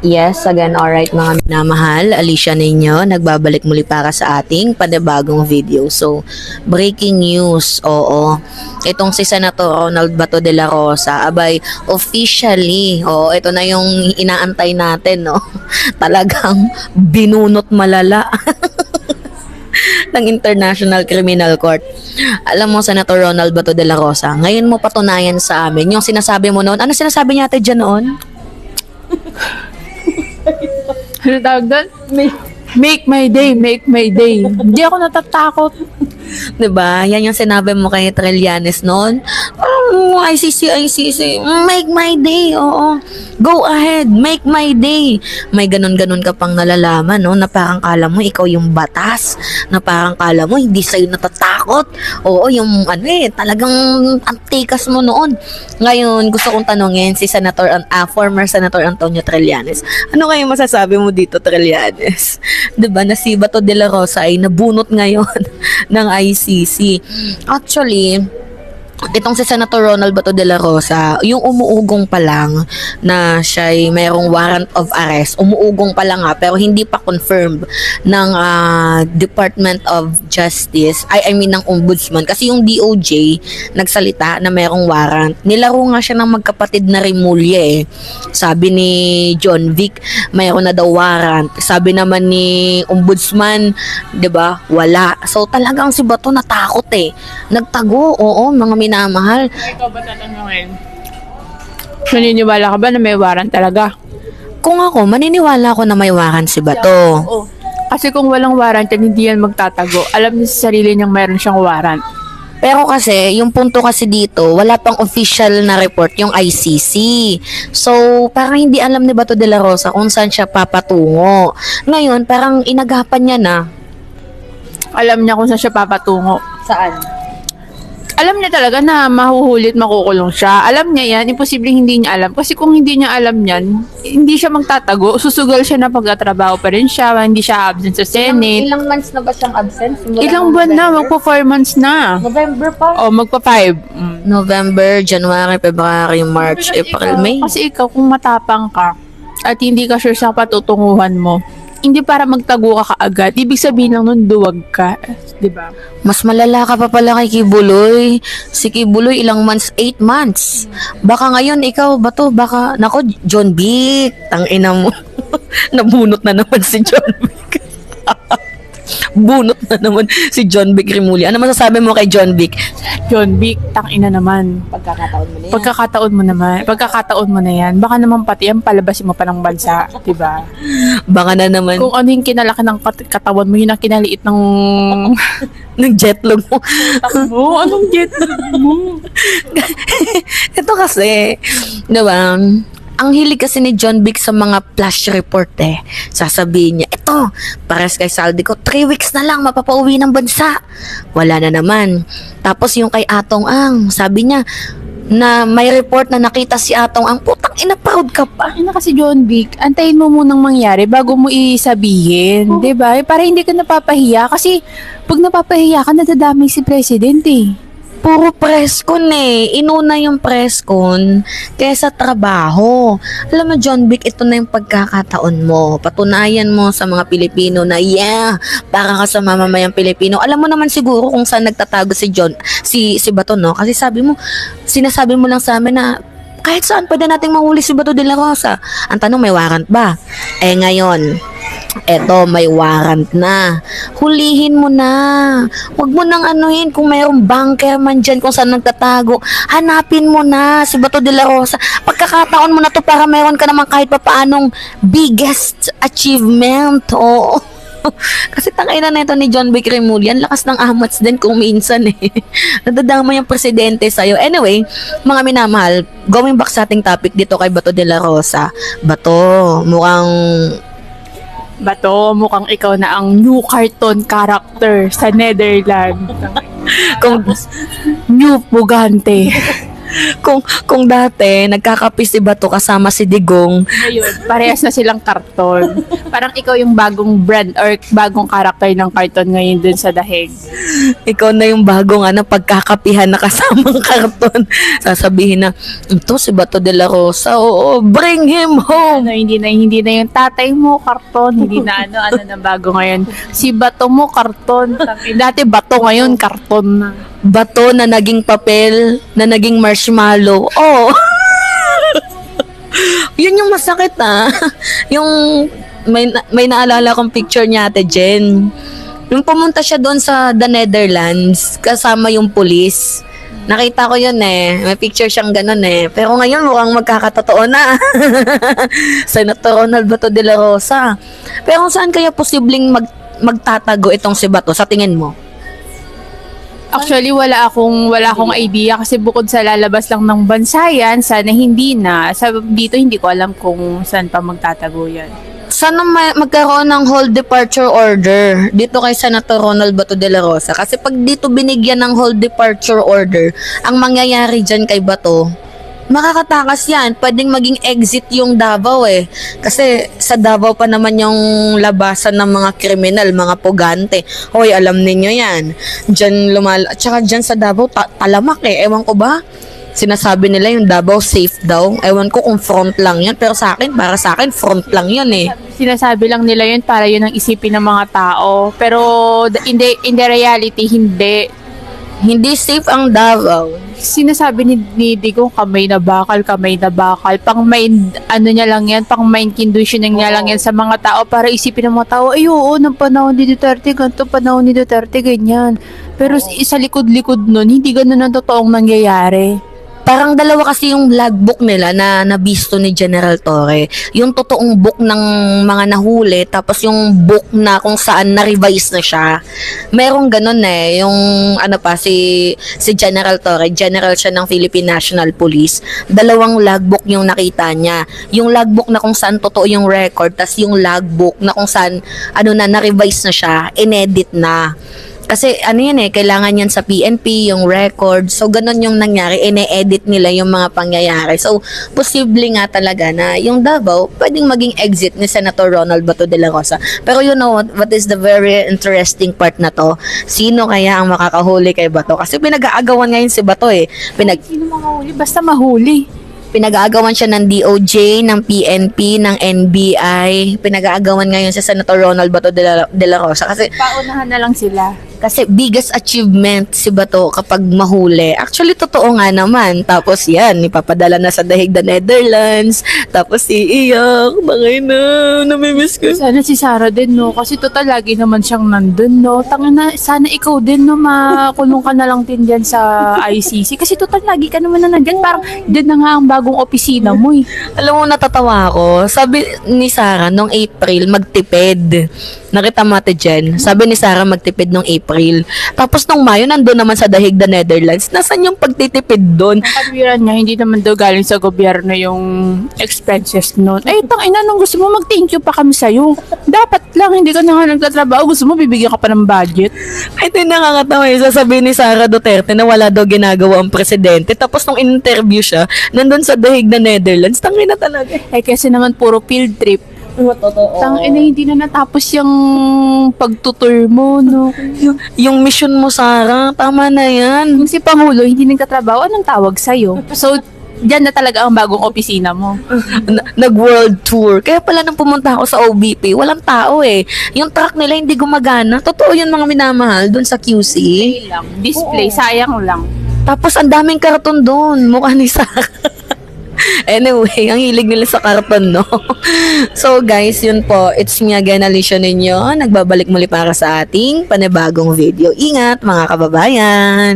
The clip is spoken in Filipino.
Yes, again, alright mga minamahal, Alicia ninyo, nagbabalik muli para sa ating panibagong video. So, breaking news, oo. Itong si Senator Ronald Bato de la Rosa, abay, officially, oo, ito na yung inaantay natin, no? Talagang binunot malala ng International Criminal Court. Alam mo, Senator Ronald Bato de la Rosa, ngayon mo patunayan sa amin, yung sinasabi mo noon, ano sinasabi niya ate dyan noon? Ano tawag doon? Make my day, make my day. Hindi ako natatakot. Diba? Yan yung sinabi mo kay Trillanes noon. ICC, make my day, oo. Go ahead, make my day. May ganun-ganun ka pang nalalaman, no? Na parang kala mo, ikaw yung batas. Na parang kala mo, hindi sa'yo natatakot. Oo, yung talagang antikas mo noon. Ngayon, gusto kong tanongin si former Senator Antonio Trillanes. Ano kayo masasabi mo dito, Trillanes? Diba, na si Bato de la Rosa ay nabunot ngayon ng ICC. Actually, itong si Senator Ronald Bato de la Rosa, yung umuugong pa lang na siya ay mayroong warrant of arrest, umuugong pa lang pero hindi pa confirmed ng Department of Justice, I mean ng Ombudsman, kasi yung DOJ nagsalita na mayroong warrant. Nilaro nga siya ng magkapatid na Remulla Sabi ni John Vic, mayroon na daw warrant. Sabi naman ni Ombudsman, 'di ba? Wala. So talagang si Bato natakot Nagtago, oo, mga minamahal. Ikaw ba tatanungin? Naniniwala ka ba na may warrant talaga? Kung ako, maniniwala ako na may warrant si Bato. Oo. Kasi kung walang warrant, hindi yan magtatago. Alam niya sa sarili niyang mayroon siyang warrant. Pero kasi, yung punto kasi dito, wala pang official na report yung ICC. So, parang hindi alam ni Bato de la Rosa kung saan siya papatungo. Ngayon, parang inagapan niya na. Alam niya kung saan siya papatungo. Saan? Alam niya talaga na mahuhulit, makukulong siya. Alam niya yan, imposibleng hindi niya alam. Kasi kung hindi niya alam yan, hindi siya magtatago. Susugal siya na pagtatrabaho pa rin siya, hindi siya absent sa Senate. Ilang months na ba siyang absent? Ilang buwan na, magpa 4 months na. November pa? O, magpa 5. November, January, February, March, April, May. Kasi ikaw, kung matapang ka, at hindi ka sure sa patutunguhan mo, hindi para magtago ka kaagad. Ibig sabihin lang nun, duwag ka. Diba? Mas malala ka pa pala kay Kibuloy. Si Kibuloy, ilang months? 8 months. Baka ngayon, ikaw, Bato, nako, John Vic, tangina mo. Nabunot na naman si John Vic. Bunot na naman si John Vic Remulla. Ano masasabi mo kay John Vic? John Vic, tangina naman. Pagkakataon mo na yan. Pagkakataon mo na yan. Baka naman pati yan, palabasin mo pa ng bansa. Diba? Baka na naman. Kung ano yung kinalaki ng katawan mo, yun ang kinaliit ng... ng jetlog mo. Takbo? Anong jetlog mo? Ito kasi, diba? Ang hilig kasi ni John Vic sa mga flash report Sasabihin niya, ito, pares kay Saldi ko, 3 weeks na lang, mapapauwi ng bansa. Wala na naman. Tapos yung kay Atong Ang, sabi niya, na may report na nakita si Atong Ang, putang ina, proud ka pa. Ina kasi John Vic, antayin mo munang mangyari bago mo isabihin. Diba? Para hindi ka napapahiya. Kasi pag napapahiya ka, nadadamay si President Puro press con Inuna yung press con kaysa trabaho. Alam mo, John Vic, ito na yung pagkakataon mo. Patunayan mo sa mga Pilipino na para ka sa mamamayang Pilipino. Alam mo naman siguro kung saan nagtatago si Bato, no? Kasi sinasabi mo lang sa amin na kahit saan pwede nating mahuli si Bato de la Rosa. Ang tanong, may warrant ba? Ngayon, eto, may warrant na. Hulihin mo na. Huwag mo nang anuhin kung mayroong bunker man dyan kung saan nagtatago. Hanapin mo na si Bato de la Rosa. Pagkakataon mo na to para mayroon ka naman kahit pa paanong biggest achievement. Oo. Kasi tangina na ito ni John Vic Remulla. Ang lakas ng amats din kung minsan Nadadama yung presidente sa'yo. Anyway, mga minamahal, going back sa ating topic dito kay Bato de la Rosa. Bato, mukhang ikaw na ang new cartoon character sa Netherlands. Kung New Pugante. Kung dati, nagkakape si Bato kasama si Digong, Ngayon, parehas na silang karton. Parang ikaw yung bagong brand or bagong karakter ng karton ngayon dun sa dahig. ikaw na yung bagong pagkakapihan na kasamang karton. Sasabihin na, ito si Bato de la Rosa, oo, bring him home. Hindi na yung tatay mo karton, hindi na ano na bago ngayon. Si Bato mo karton. Dati Bato, ngayon karton na. Bato na naging papel, na naging marshmallow. Oh! Yun yung masakit Yung may naalala kong picture niya Ate Jen. Yung pumunta siya doon sa the Netherlands kasama yung pulis. Nakita ko yun May picture siyang ganun Pero ngayon mukhang magkakatotoo na. Senator Ronald Bato de la Rosa. Pero saan kaya posibleng magtatago itong si Bato sa tingin mo? Actually, wala akong idea kasi bukod sa lalabas lang ng bansa yan, sana hindi na. Dito hindi ko alam kung saan pa magtatago yan. Sana magkaroon ng whole departure order dito kay Senator Ronald Bato de la Rosa. Kasi pag dito binigyan ng whole departure order, ang mangyayari dyan kay Bato, makakatakas yan. Pwedeng maging exit yung Davao Kasi sa Davao pa naman yung labasan ng mga kriminal, mga pugante. Hoy, alam ninyo yan. Tsaka dyan sa Davao, talamak Ewan ko ba? Sinasabi nila yung Davao safe daw. Ewan ko kung front lang yan. Pero para sa akin, front lang yan Sinasabi lang nila yun para yun ang isipin ng mga tao. Pero in the reality, hindi. Hindi safe ang Davao. Sinasabi ni Digong kamay na bakal. Pang mind, niya lang yan, pang mind conditioning niya lang yan sa mga tao para isipin ng mga tao, ay oo, ng panahon ni Duterte, ganito, panahon ni Duterte, ganyan. Pero sa likod-likod nun, hindi ganun ang totoong nangyayari. Parang dalawa kasi yung logbook nila na nabisto ni General Torre. Yung totoong book ng mga nahuli, tapos yung book na kung saan na-revise na siya. Merong ganun yung si General Torre, general siya ng Philippine National Police. Dalawang logbook yung nakita niya. Yung logbook na kung saan totoo yung record, tas yung logbook na kung saan na-revise na siya, inedit na. Kasi kailangan yan sa PNP, yung record. So, ganun yung nangyari. Ine-edit nila yung mga pangyayari. So, posible nga talaga na yung Davao, pwedeng maging exit ni Senator Ronald Bato de la Rosa. Pero you know what is the very interesting part na to? Sino kaya ang makakahuli kay Bato? Kasi pinag-aagawan ngayon si Bato Sino makahuli? Basta mahuli. Pinag-aagawan siya ng DOJ, ng PNP, ng NBI. Pinag-aagawan ngayon si Senator Ronald Bato de la Rosa. Kasi Paunahan na lang sila. biggest achievement si Bato kapag mahuli. Actually, totoo nga naman. Tapos yan, ipapadala na sa dahig the Netherlands. Tapos iiyak. Bakay na, namimiss ko. Sana si Sarah din, no? Kasi total, lagi naman siyang nandun, no? Sana ikaw din, no? Makulong ka na lang din dyan sa ICC. Kasi total, lagi ka naman na nandyan. Parang, din na nga ang bagong opisina mo, Alam mo, natatawa ako. Sabi ni Sarah, nung April, magtipid. Nakita mo ate Jen? Sabi ni Sarah, magtipid nung April. Tapos nung Mayo, nandun naman sa dahig the Netherlands. Nasaan yung pagtitipid doon? Katwiran niya, hindi naman daw galing sa gobyerno yung expenses noon. Ay, tangina, nung gusto mo, mag-thank you pa kami sa'yo. Dapat lang, hindi ka na nga nagtatrabaho. Gusto mo, bibigyan ka pa ng budget. Ay, ito yung nakakatawa. Sasabihin ni Sara Duterte na wala daw ginagawa ang presidente. Tapos nung in-interview siya, nandun sa dahig the Netherlands. Tangin na talaga. Eh, kasi naman puro field trip. Totoo. Tangina, hindi na natapos yung pagtutur mo, no? Yung mission mo, Sara, tama na yan. Kung si Pangulo hindi nagtatrabaho, anong tawag sa'yo? So, diyan na talaga ang bagong opisina mo. Nag-world tour. Kaya pala nung pumunta ako sa OBP, walang tao Yung truck nila hindi gumagana. Totoo yun mga minamahal doon sa QC. Display lang. Display, sayang lang. Tapos ang daming karton doon. Mukha ni Sara. Anyway, ang hilig nila sa karton, no? So guys, yun po. It's me again, Alicia ninyo. Nagbabalik muli para sa ating panibagong video. Ingat mga kababayan!